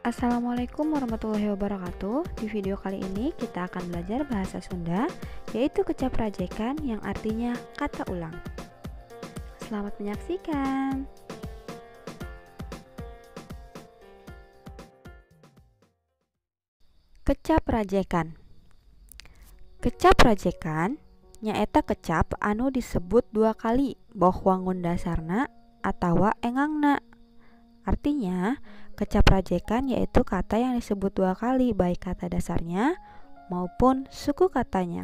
Assalamualaikum warahmatullahi wabarakatuh. Di video kali ini kita akan belajar bahasa Sunda, yaitu kecap rajekan yang artinya kata ulang. Selamat menyaksikan. Kecap rajekan. Kecap rajekan nyaeta kecap anu disebut dua kali boh wangun dasarna atawa engangna. Artinya, kecap rajekan yaitu kata yang disebut dua kali baik kata dasarnya maupun suku katanya.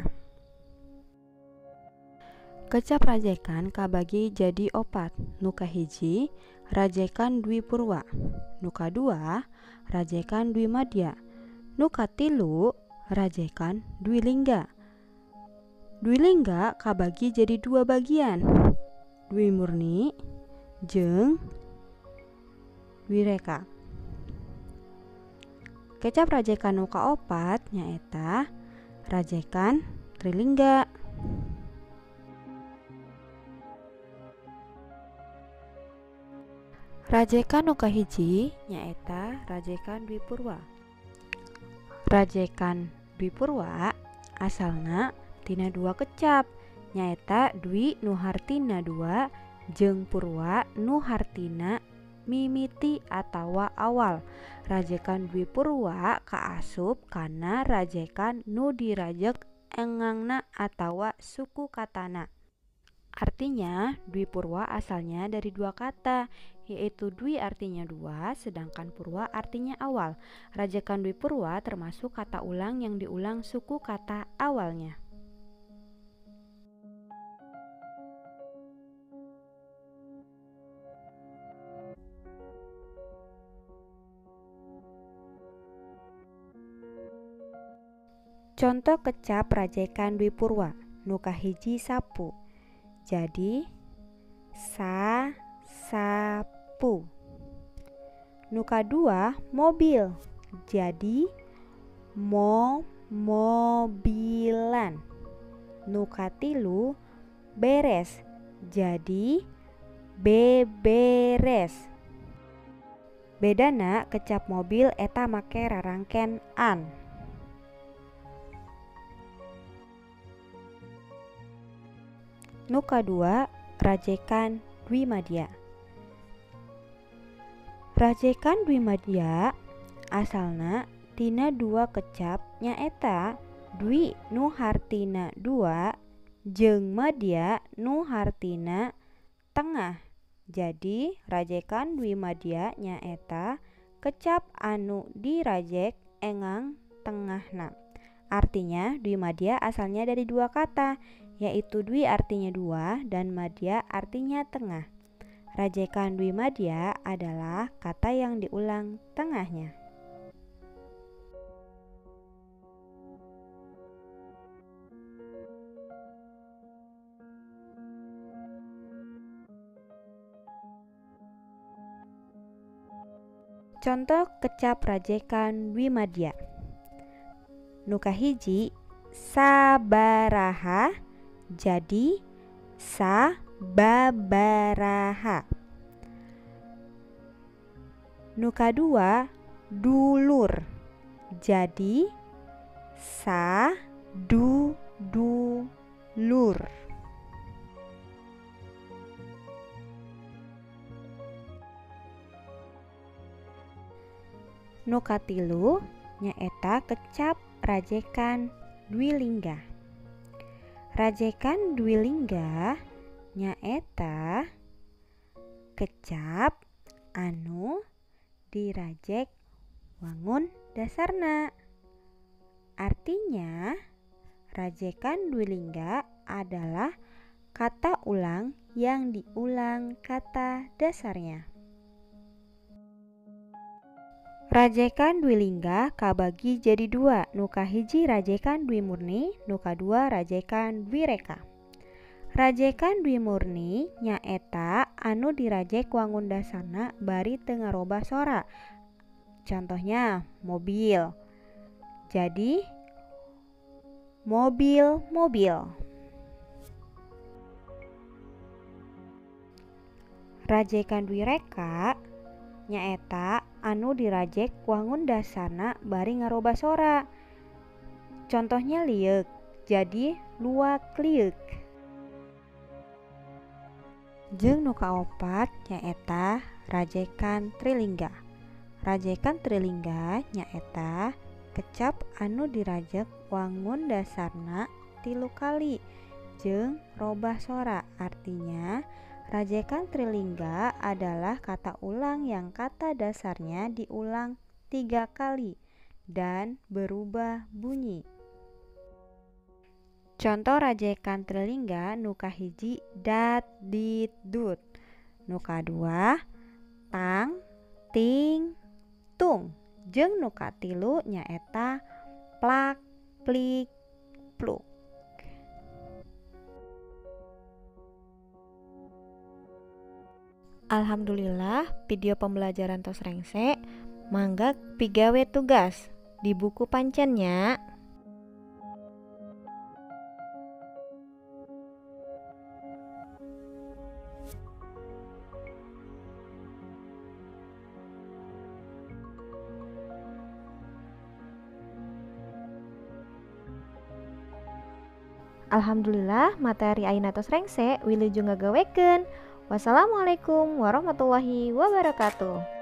Kecap rajekan kabagi jadi opat. Nuka hiji, rajekan dwi purwa. Nuka dua, rajekan dwi madya. Nuka tilu, rajekan dwi lingga. Dwi lingga kabagi jadi dua bagian. Dwi murni jeung dwi reka. Kecap rajekan nuka opat nyaeta rajekan trilingga. Rajekan nuka hiji nyaeta rajekan dwi purwa. Rajekan dwi purwa asalna tina dua kecap nyaeta dwi nu hartina dua jeung purwa nu hartina mimiti atawa awal. Rajekan dwi purwa kaasup kana rajekan nu dirajek engangna atawa suku katana. Artinya dwi purwa asalnya dari dua kata, yaitu dwi artinya dua sedangkan purwa artinya awal. Rajekan dwi purwa termasuk kata ulang yang diulang suku kata awalnya. Contoh kecap rajekan dwi purwa. Nuka hiji sapu. Jadi sapu. Nuka dua mobil. Jadi mobilan. Nuka tilu beres. Jadi beberes. Bedana kecap mobil eta make rarangken an. Nuka dua rajekan dwi madya. Rajekan dwi madya asalna tina dua kecap nyaeta dwi nu hartina dua jeung madya nu hartina tengah. Jadi rajekan dwi madya nyaeta kecap anu dirajek engang tengahna. Artinya dwi madya asalnya dari dua kata, yaitu dwi artinya dua dan madya artinya tengah. Rajekan dwi madya adalah kata yang diulang tengahnya. Contoh kecap rajekan dwi madya. Nuka hiji sabaraha jadi sababaraha. Nuka dua dulur jadi sadudulur. Nuka tilu nyaeta kecap rajekan dwi lingga. Rajekan dwi lingga nyaeta kecap anu dirajek wangun dasarna. Artinya rajekan dwi lingga adalah kata ulang yang diulang kata dasarnya. Rajekan dwi lingga kabagi jadi dua. Nuka hiji rajekan dwi murni, nuka dua rajekan dwi reka. Rajekan dwi murni nyaeta anu dirajek wangun dasarna bari teu ngarobah sora. Contohnya mobil. Jadi mobil. Rajekan dwi reka nyaeta anu dirajek wangun dasarna bari ngaroba sora. Contohnya liuk, jadi luak liuk. Jeung nu kaopat nyaeta rajekan trilingga. Rajekan trilingga nyaeta kecap anu dirajek wangun dasarna 3 kali jeung robah sora. Artinya rajekan trilingga adalah kata ulang yang kata dasarnya diulang 3 kali dan berubah bunyi. Contoh rajekan trilingga nu kahiji dat dit dut, nu kadua tang ting tung, jeung nu katilu nyaeta plak plik pluk. Alhamdulillah video pembelajaran tos rengse mangga pigawe tugas di buku pancennya. Alhamdulillah materi ayeuna tos rengse wilujeng ngagawekeun. Wassalamualaikum warahmatullahi wabarakatuh.